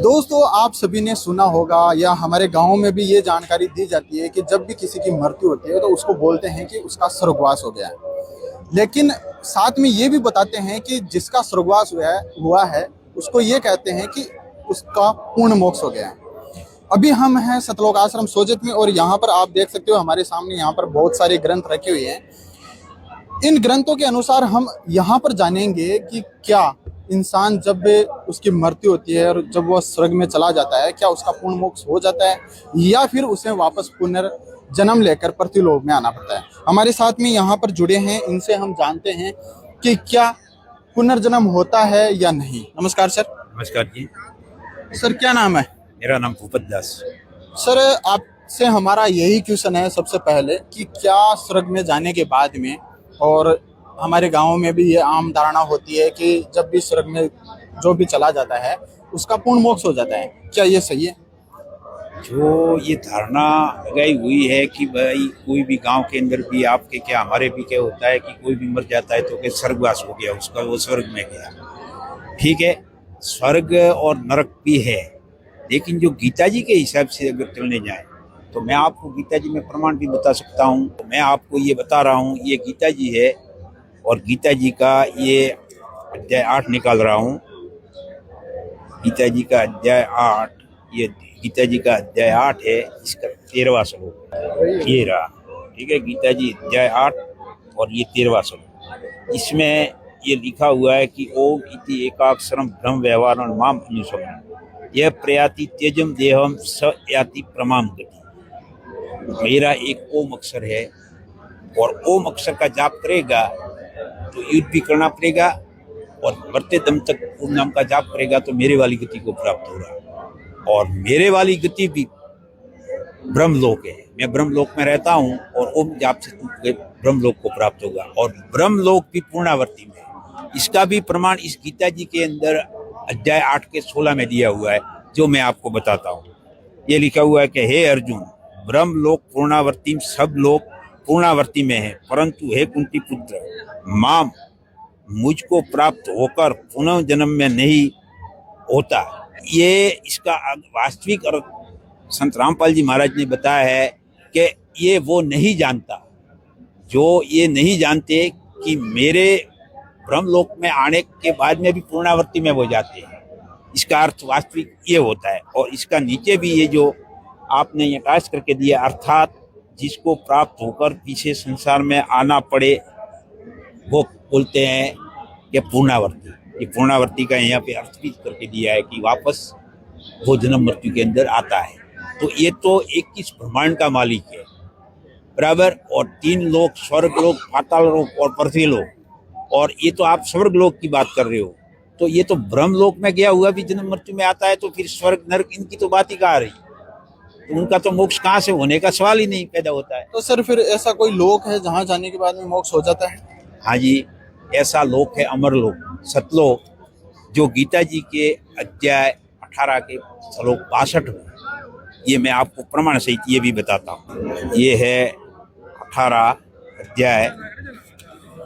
दोस्तों, आप सभी ने सुना होगा या हमारे गांव में भी ये जानकारी दी जाती है कि जब भी किसी की मृत्यु होती है तो उसको बोलते हैं कि उसका स्वर्गवास हो गया है। लेकिन साथ में ये भी बताते हैं कि जिसका स्वर्गवास हुआ है उसको ये कहते हैं कि उसका पूर्ण मोक्ष हो गया है। अभी हम हैं सतलोक आश्रम सोजत में और यहाँ पर आप देख सकते हो हमारे सामने यहाँ पर बहुत सारे ग्रंथ रखे हुए हैं। इन ग्रंथों के अनुसार हम यहाँ पर जानेंगे कि क्या इंसान जब उसकी मृत्यु होती है और जब वह स्वर्ग में चला जाता है, क्या उसका पूर्ण मोक्ष हो जाता है या फिर उसे वापस पुनर्जन्म लेकर पृथ्वीलोक में आना पड़ता है। हमारे साथ में यहाँ पर जुड़े हैं, इनसे हम जानते हैं कि क्या पुनर्जन्म होता है या नहीं। नमस्कार सर। नमस्कार जी। सर क्या नाम है? मेरा नाम भूपत दास। सर आपसे हमारा यही क्वेश्चन है सबसे पहले कि क्या स्वर्ग में जाने के बाद में, और हमारे गांव में भी ये आम धारणा होती है कि जब भी स्वर्ग में जो भी चला जाता है उसका पूर्ण मोक्ष हो जाता है, क्या ये सही है? जो ये धारणा लगाई हुई है कि भाई कोई भी गांव के अंदर भी आपके क्या हमारे भी क्या होता है कि कोई भी मर जाता है तो क्या स्वर्गवास हो गया उसका, वो स्वर्ग में गया। ठीक है, स्वर्ग और नरक भी है, लेकिन जो गीता जी के हिसाब से अगर चलने जाए तो मैं आपको गीता जी में प्रमाण भी बता सकता हूँ। तो मैं आपको ये बता रहा हूँ, ये गीता जी है और गीता जी का ये अध्याय 8 निकाल रहा हूँ। गीता जी का अध्याय 8, ये गीता जी का अध्याय 8 है, इसका 13वां श्लोक ये रहा। ठीक है, गीता जी अध्याय 8 और ये 13वां श्लोक। इसमें ये लिखा हुआ है कि ओम इति एकाक्षरम ब्रह्म व्यवहारं माम अनुसरण यह प्रयाति त्यजम देहम स याति प्रमाम गति। मेरा एक ओम अक्षर है और ओम अक्षर का जाप करेगा तो युद्ध भी करना पड़ेगा और मरते दम तक ओम नाम का जाप करेगा तो मेरे वाली गति को प्राप्त होगा। और मेरे वाली गति भी ब्रह्मलोक है, मैं ब्रह्मलोक में रहता हूँ और ओम जाप से तुमको ब्रह्मलोक को प्राप्त होगा और ब्रह्मलोक भी पूर्णावर्ती में। इसका भी प्रमाण इस गीता जी के अंदर अध्याय 8 के 16 में दिया हुआ है, जो मैं आपको बताता हूँ। ये लिखा हुआ है कि हे अर्जुन, ब्रह्मलोक पूर्णावर्ती सब लोग पूर्णावर्ती में है, परंतु हे कुंती पुत्र, माम मुझको प्राप्त होकर पुनः जन्म में नहीं होता। ये इसका वास्तविक अर्थ संत रामपाल जी महाराज ने बताया है कि ये वो नहीं जानता, जो ये नहीं जानते कि मेरे ब्रह्मलोक में आने के बाद में भी पूर्णावर्ती में वो जाते हैं। इसका अर्थ वास्तविक ये होता है। और इसका नीचे भी ये जो आपने ये टाइप करके दिया, अर्थात जिसको प्राप्त होकर पीछे संसार में आना पड़े वो बोलते हैं कि पूर्णावर्ती। ये पूर्णावर्ती का यहाँ पे अर्थ भी करके दिया है कि वापस वो जन्म मृत्यु के अंदर आता है। तो ये तो 21 ब्रह्मांड का मालिक है बराबर, और 3 लोक, स्वर्ग लोक, पाताल लोक और पृथ्वी लोक। और ये तो आप स्वर्ग लोक की बात कर रहे हो, तो ये तो ब्रह्म लोक में गया हुआ भी जन्म मृत्यु में आता है, तो फिर स्वर्ग नरक इनकी तो बात ही कहाँ रही। तो उनका तो मोक्ष कहाँ से होने का सवाल ही नहीं पैदा होता है। तो सर फिर ऐसा कोई लोक है जहाँ जाने के बाद में मोक्ष हो जाता है? हाँ जी, ऐसा लोक है अमरलोक, सतलोक, जो गीता जी के अध्याय 18 के श्लोक 62 में। ये मैं आपको प्रमाण सहित ये भी बताता हूँ। ये है 18 अध्याय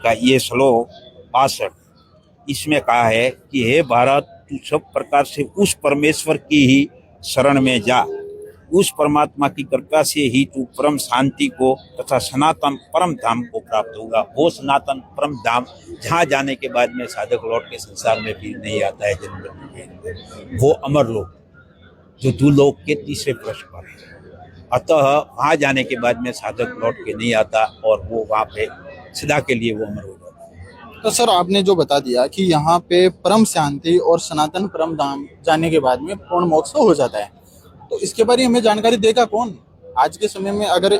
का ये श्लोक 62। इसमें कहा है कि हे भारत, तू सब प्रकार से उस परमेश्वर की ही शरण में जा, उस परमात्मा की कृपा से ही तू परम शांति को तथा सनातन परम धाम को प्राप्त होगा। वो सनातन परम धाम जहाँ जाने के बाद में साधक लौट के संसार में भी नहीं आता है जन्म मृत्यु के अंदर, वो अमर लोक जो दूलोक के तीसरे पृष्ठ पर है। अतः वहाँ जाने के बाद में साधक लौट के नहीं आता और वो वहाँ पे सदा के लिए वो अमर हो जाता है। तो सर आपने जो बता दिया कि यहाँ पे परम शांति और सनातन परम धाम जाने के बाद में पूर्ण मोक्ष हो जाता है, तो इसके बारे में हमें जानकारी देगा कौन आज के समय में? अगर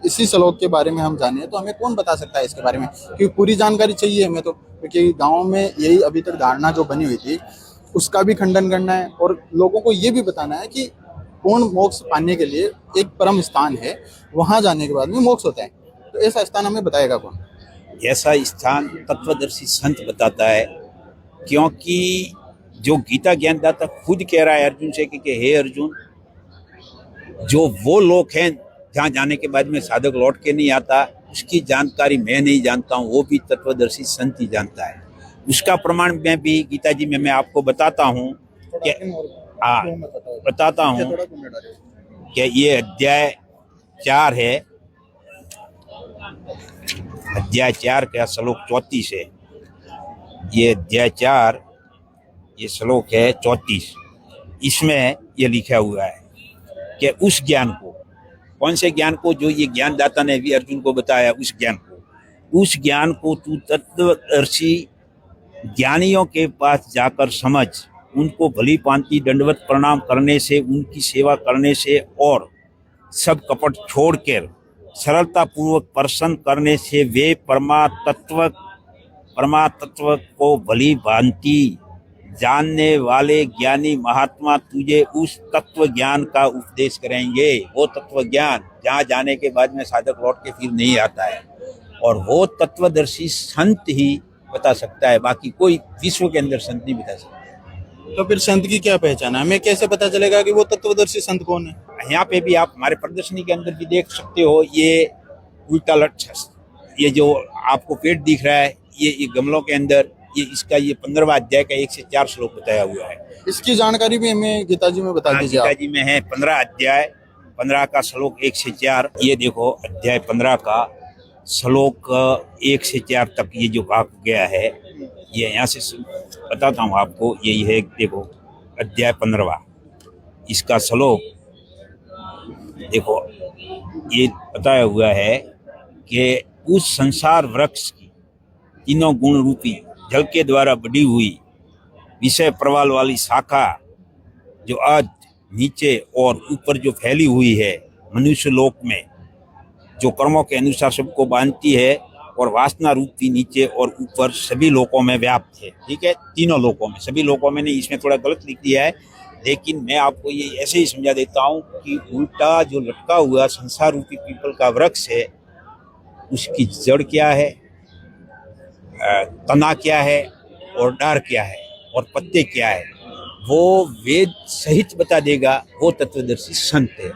इसी श्लोक के बारे में हम जाने तो हमें कौन बता सकता है इसके बारे में? क्योंकि पूरी जानकारी चाहिए हमें तो, क्योंकि गाँव में यही अभी तक धारणा जो बनी हुई थी उसका भी खंडन करना है और लोगों को ये भी बताना है कि पूर्ण मोक्ष पाने के लिए एक परम स्थान है, वहां जाने के बाद में मोक्ष होता है। तो ऐसा स्थान हमें बताएगा कौन? ऐसा स्थान तत्वदर्शी संत बताता है, क्योंकि जो गीता ज्ञानदाता खुद कह रहा है अर्जुन से कि हे अर्जुन, जो वो लोग हैं जहाँ जाने के बाद में साधक लौट के नहीं आता, उसकी जानकारी मैं नहीं जानता हूँ, वो भी तत्वदर्शी संत ही जानता है। उसका प्रमाण मैं भी गीता जी में मैं आपको बताता हूँ कि हाँ, बताता हूँ कि ये अध्याय 4 है, अध्याय 4 का श्लोक 34 है। ये अध्याय 4 ये श्लोक है 34। इसमें ये लिखा हुआ है कि उस ज्ञान को, कौन से ज्ञान को, जो ये ज्ञानदाता ने भी अर्जुन को बताया, उस ज्ञान को तू तत्वदर्शी ज्ञानियों के पास जाकर समझ, उनको भली भांति दंडवत प्रणाम करने से, उनकी सेवा करने से और सब कपट छोड़कर सरलता पूर्वक प्रसन्न करने से वे परमात्म तत्व को भली भांति जानने वाले ज्ञानी महात्मा तुझे उस तत्व ज्ञान का उपदेश करेंगे। वो तत्व ज्ञान जहाँ जाने के बाद में साधक लौट के फिर नहीं आता है, और वो तत्वदर्शी संत ही बता सकता है, बाकी कोई विश्व के अंदर संत नहीं बता सकता। तो फिर संत की क्या पहचान है? हमें कैसे पता चलेगा कि वो तत्वदर्शी संत कौन है? यहाँ पे भी आप हमारे प्रदर्शनी के अंदर भी देख सकते हो, ये उल्टा लट, ये जो आपको पेट दिख रहा है, ये गमलों के अंदर, ये इसका ये 15वां अध्याय का 1 से 4 श्लोक बताया हुआ है। इसकी जानकारी भी हमें गीता जी में बता दीजिए। गीता जी में है 15 अध्याय 15 का श्लोक 1 से 4। ये देखो अध्याय 15 का श्लोक 1 से 4 तक ये जो कहा गया है, ये यहाँ से बताता हूँ आपको। यही है, देखो अध्याय 15 इसका श्लोक देखो, ये बताया हुआ है कि उस संसार वृक्ष की तीनों गुण रूपी जल के द्वारा बढ़ी हुई विषय प्रवाल वाली शाखा जो आज नीचे और ऊपर जो फैली हुई है मनुष्य लोक में, जो कर्मों के अनुसार सबको बांधती है, और वासना रूपी नीचे और ऊपर सभी लोकों में व्याप्त है। ठीक है, तीनों लोकों में, सभी लोकों में नहीं, इसमें थोड़ा गलत लिख दिया है, लेकिन मैं आपको ये ऐसे ही समझा देता हूँ कि उल्टा जो लटका हुआ संसार रूपी पीपल का वृक्ष है, उसकी जड़ क्या है, तना क्या है, और डार क्या है, और पत्ते क्या है, वो वेद सहित बता देगा। वो तत्वदर्शी संत है।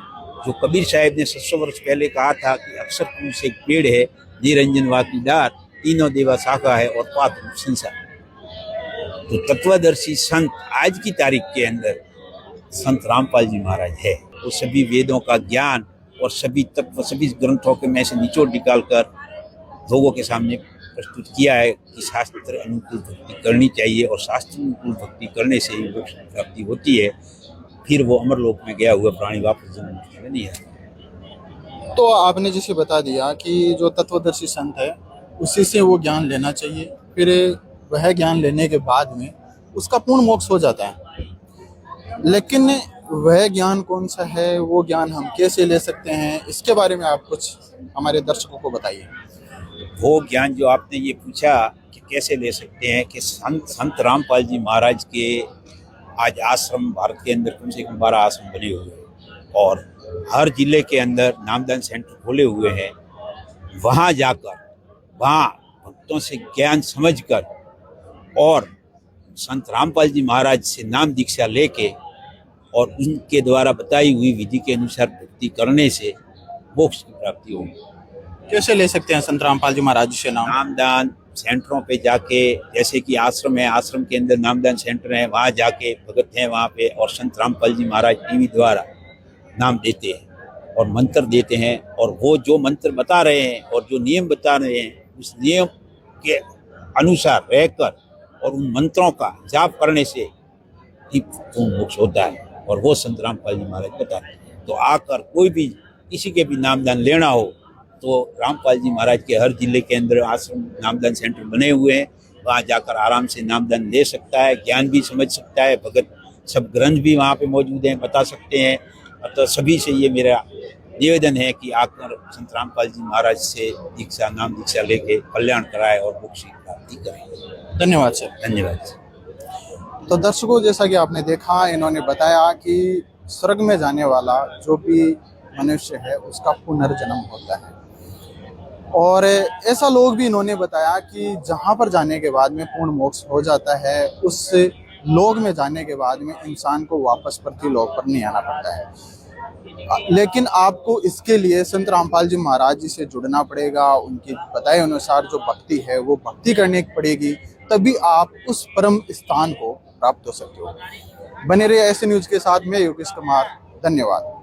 जो कबीर साहब ने 700 वर्ष पहले कहा था कि अक्षर पुरुष से एक पेड़ है, निरंजन वाकी डार, तीनों देवा शाखा है और पात रूप संसार। तो तत्वदर्शी संत आज की तारीख के अंदर संत रामपाल जी महाराज है। वो सभी वेदों का ज्ञान और सभी तत्व, सभी ग्रंथों के में से निचोड़ निकालकर लोगों के सामने प्रस्तुत किया है कि शास्त्र अनुकूल भक्ति करनी चाहिए, और शास्त्र अनुकूल भक्ति करने से ही मोक्ष की प्राप्ति होती है। फिर वो अमरलोक में गया हुआ प्राणी वापस जन्म नहीं आता। तो आपने जैसे बता दिया कि जो तत्वदर्शी संत है उसी से वो ज्ञान लेना चाहिए, फिर वह ज्ञान लेने के बाद में उसका पूर्ण मोक्ष हो जाता है। लेकिन वह ज्ञान कौन सा है, वो ज्ञान हम कैसे ले सकते हैं, इसके बारे में आप कुछ हमारे दर्शकों को बताइए। वो ज्ञान जो आपने ये पूछा कि कैसे ले सकते हैं, कि संत रामपाल जी महाराज के आज आश्रम भारत के अंदर कम से कम 12 आश्रम बने हुए हैं, और हर जिले के अंदर नामदान सेंटर खोले हुए हैं। वहाँ जाकर वहाँ भक्तों से ज्ञान समझकर और संत रामपाल जी महाराज से नाम दीक्षा लेके और उनके द्वारा बताई हुई विधि के अनुसार भक्ति करने से मोक्ष की प्राप्ति होगी। कैसे ले सकते हैं संत रामपाल जी महाराज से नाम? नामदान सेंटरों पे जाके, जैसे कि आश्रम है, आश्रम के अंदर नामदान सेंटर है, वहाँ जाके भगत हैं वहाँ पे, और संत रामपाल जी महाराज टीवी द्वारा नाम देते हैं और मंत्र देते हैं, और वो जो मंत्र बता रहे हैं और जो नियम बता रहे हैं, उस नियम के अनुसार रहकर और उन मंत्रों का जाप करने से ही पूर्ण मोक्ष होता है, और वो संत रामपाल जी महाराज बताते हैं। तो आकर कोई भी किसी के भी नामदान लेना हो तो रामपाल जी महाराज के हर जिले के अंदर आश्रम नामदान सेंटर बने हुए हैं, वहाँ जाकर आराम से नामदान ले सकता है, ज्ञान भी समझ सकता है। भगत सब ग्रंथ भी वहाँ पे मौजूद हैं, बता सकते हैं। तो सभी से ये मेरा निवेदन है कि आकर संत रामपाल जी महाराज से दीक्षा, नाम दीक्षा लेके कल्याण कराए और मोक्ष की प्राप्ति करें। धन्यवाद सर। धन्यवाद सर। तो दर्शकों, जैसा कि आपने देखा, इन्होंने बताया कि स्वर्ग में जाने वाला जो भी मनुष्य है उसका पुनर्जन्म होता है, और ऐसा लोग भी इन्होंने बताया कि जहाँ पर जाने के बाद में पूर्ण मोक्ष हो जाता है, उस लोक में जाने के बाद में इंसान को वापस पृथ्वी लोक पर नहीं आना पड़ता है। लेकिन आपको इसके लिए संत रामपाल जी महाराज जी से जुड़ना पड़ेगा, उनकी बताए अनुसार जो भक्ति है वो भक्ति करनी पड़ेगी, तभी आप उस परम स्थान को प्राप्त हो सकते हो। बने रहिए ऐसे न्यूज के साथ। मैं योगेश कुमार, धन्यवाद।